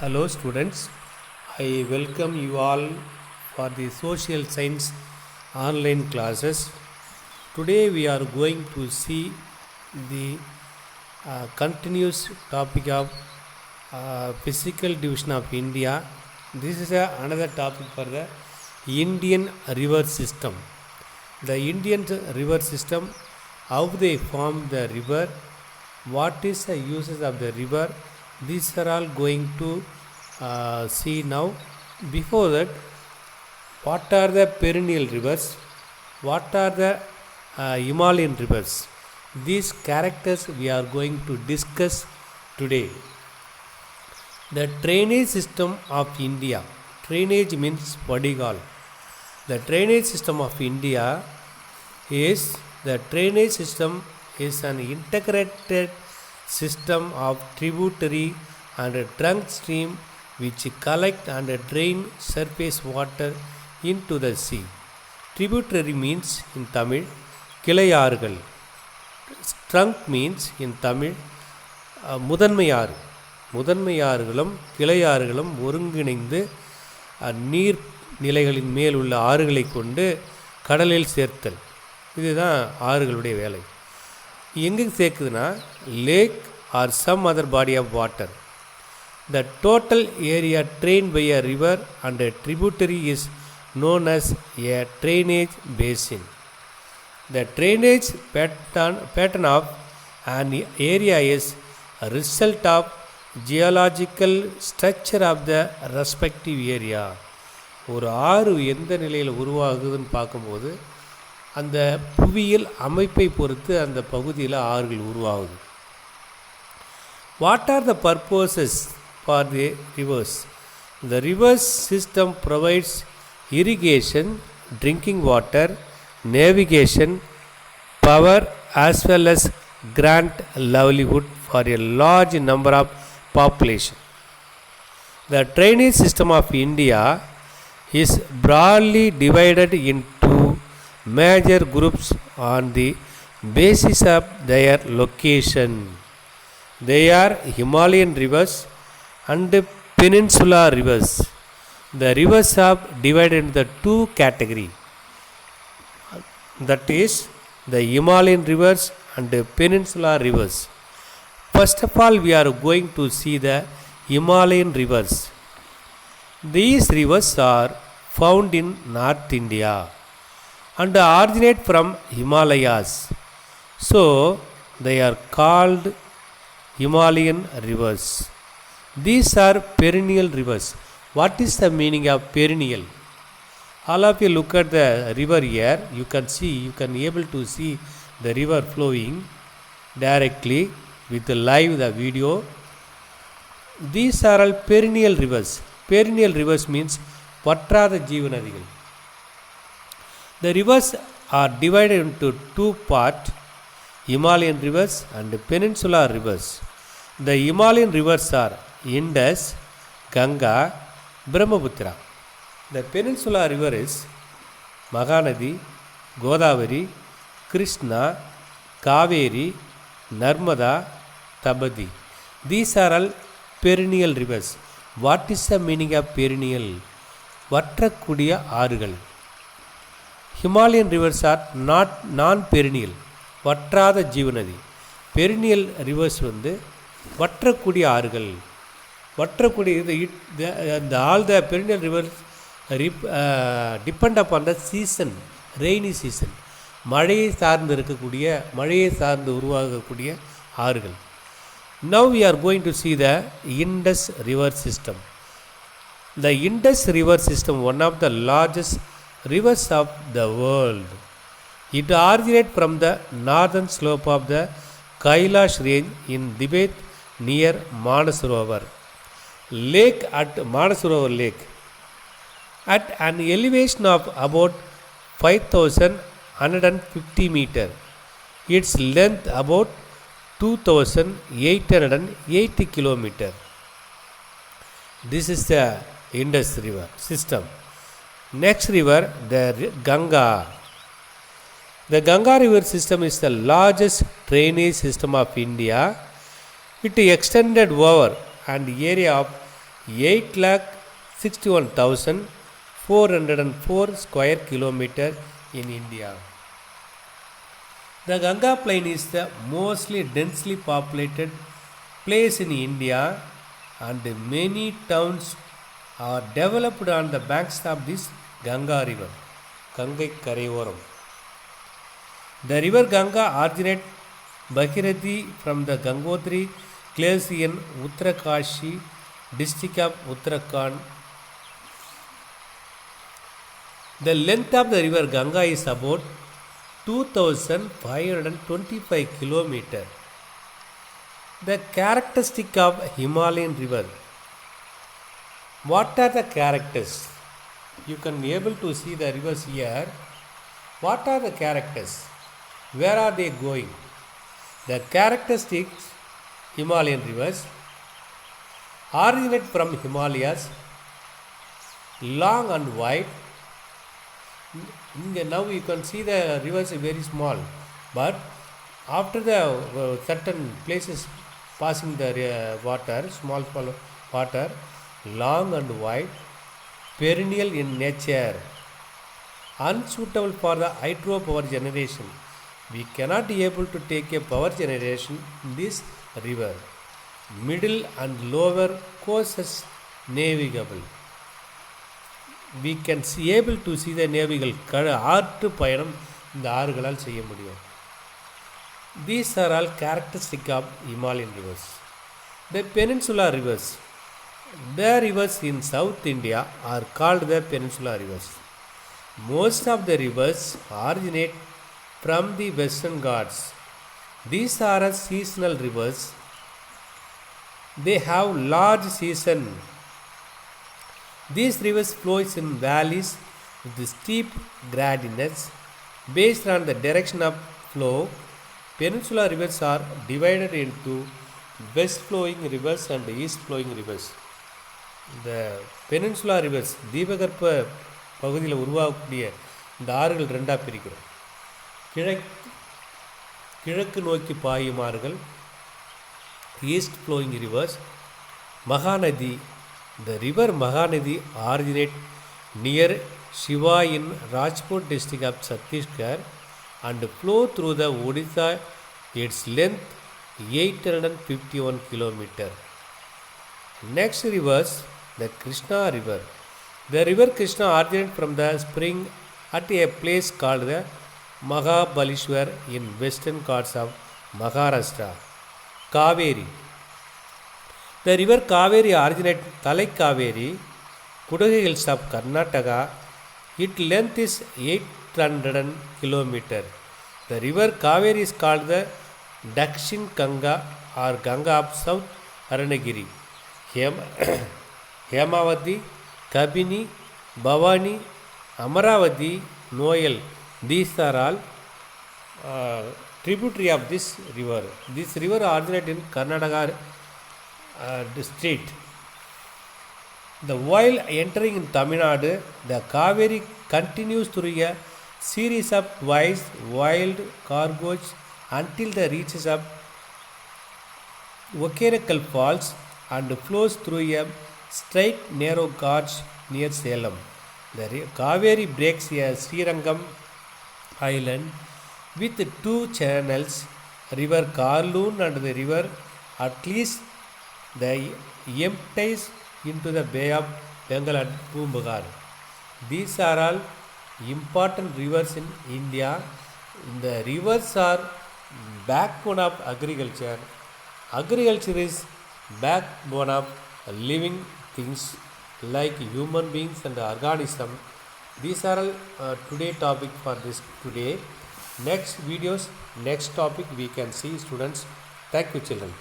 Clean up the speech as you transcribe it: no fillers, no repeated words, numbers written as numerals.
Hello students, I welcome you all for the social science online classes. Today we are going to see the continuous topic of physical division of India. This is another topic for the Indian river system. The Indian river system, how they form the river, what is the uses of the river, these are all going to see now. Before that, what are the perennial rivers, what are the Himalayan rivers, these characters we are going to discuss today. The drainage system of India. Drainage means vadigal. The drainage system of India is an integrated system of tributary and trunk stream which collect and drain surface water into the sea. Tributary means in Tamil கிளையாறுகள். Trunk means in Tamil முதன்மையாறு. முதன்மையாறுகளும் கிளையாறுகளும் ஒருங்கிணைந்து நீர் நிலைகளின் மேல் உள்ள ஆறுகளை கொண்டு கடலில் சேர்த்தல். இதுதான் ஆறுகளுடைய வேலை. எங்கே சேர்க்குதுன்னா lake or some other body of water. The total area drained by a river and a tributary is known as a drainage basin. The drainage pattern of an area is a result of geological structure of the respective area. ஒரு ஆறு எந்த நிலையில் உருவாகுதுன்னு பார்க்கும்போது அந்த புவியியல் அமைப்பை பொறுத்து அந்த பகுதியில் ஆறுகள் உருவாகுது. What are the purposes for the rivers? The rivers system provides irrigation, drinking water, navigation, power as well as grant livelihood for a large number of population. The drainage system of India is broadly divided into major groups on the basis of their location. They are Himalayan rivers and peninsular rivers. The rivers are divided into two categories, that is the Himalayan rivers and peninsular rivers. First of all, we are going to see the Himalayan rivers. These rivers are found in North India and originate from Himalayas. So, they are called Himalayan rivers. These are perennial rivers. What is the meaning of perennial? All of you look at the river here. You can able to see the river flowing directly with the live the video. These are all perennial rivers. Perennial rivers means வற்றாத ஜீவநதிகள். The rivers are divided into two parts, Himalayan rivers and peninsular rivers. The Himalayan rivers are Indus, Ganga, Brahmaputra. The peninsular river is Mahanadi, Godavari, Krishna, Kaveri, Narmada, Tabadi. These are all perennial rivers. What is the meaning of perennial? வற்றக்கூடிய ஆறுகள். Himalayan rivers are non-perennial, வற்றாத ஜீவநதி. Perineal reverse வற்றக்கூடிய ஆறுகள். வற்றக்கூடிய all the perennial rivers depend upon the season, rainy season. மழையை சார்ந்து உருவாகக்கூடிய ஆறுகள். Now we are going to see the Indus river system. The Indus river system, one of the largest rivers of the world. It originates from the northern slope of the Kailash range in Tibet near Manasarovar lake at Manasarovar lake. At an elevation of about 5,150 meter, its length about 2,880 kilometer. This is the Indus river system. Next river, the Ganga. The Ganga river system is the largest drainage system of India. It extended over an area of 8,61,404 square kilometer in India. The Ganga plain is the mostly densely populated place in India, and many towns are developed on the banks of this Ganga river. Gangai Kareoram. The river Ganga originates Bhagirathi from the Gangotri glacier in Uttarakashi district of Uttarakhand. The length of the river Ganga is about 2525 km. The characteristic of Himalayan river. What are the characters? You can be able to see the rivers here. What are the characters? Where are they going? The characteristics Himalayan rivers originate from Himalayas, long and wide. Now you can see the rivers are very small, but after the certain places passing the water, small water, long and wide, perennial in nature, unsuitable for the hydropower generation. We cannot be able to take a power generation in this river. Middle and lower courses navigable. We can see able to see the navigable ஆற்று பயணம் இந்த ஆறுகளால் செய்ய முடியும். These are all characteristic of Himalayan rivers. The peninsular rivers. The rivers in South India are called the peninsular rivers. Most of the rivers originate from the Western Ghats. These are seasonal rivers. They have large season. These rivers flow in valleys with steep gradients based on the direction of flow. Peninsular rivers are divided into west flowing rivers and east flowing rivers. The peninsular rivers, தீபகற்ப பகுதியில் உருவாகக்கூடிய இந்த ஆறுகள் ரெண்டாக பிரிக்கிறோம். கிழக்கு நோக்கி பாயும் ஆறுகள், east flowing rivers. Mahanadi, the river Mahanadi originates near Shiva in Rajput district of Chhattisgarh and flow through the Odisha. Its length 851 km. Next rivers, the Krishna river. The river Krishna originates from the spring at a place called the Mahabalishwar in western Ghats of Maharashtra. Kaveri. The river Kaveri originates Talai Kaveri, Kudagu hills of Karnataka. Its length is 800 km. The river Kaveri is called the Dakshin Ganga or Ganga of South Aranagiri. Hemavati, Kabini, Bhavani, Amaravati, Noel. These are all tributary of this river. This river originates in Karnataka district. While entering in Tamil Nadu, the Kaveri continues through a series of twice wild gorges until the reaches of Okerakkal Falls and flows through a straight narrow gorge near Salem. The Kaveri breaks a Srirangam island with two channels, river Karloon and the river at least the empties into the Bay of Bengal and Pumbagar. These are all important rivers in India. The rivers are backbone of agriculture. Agriculture is backbone of living things like human beings and organism. These are all today topic for this today. Next videos, next topic we can see students. Thank you children.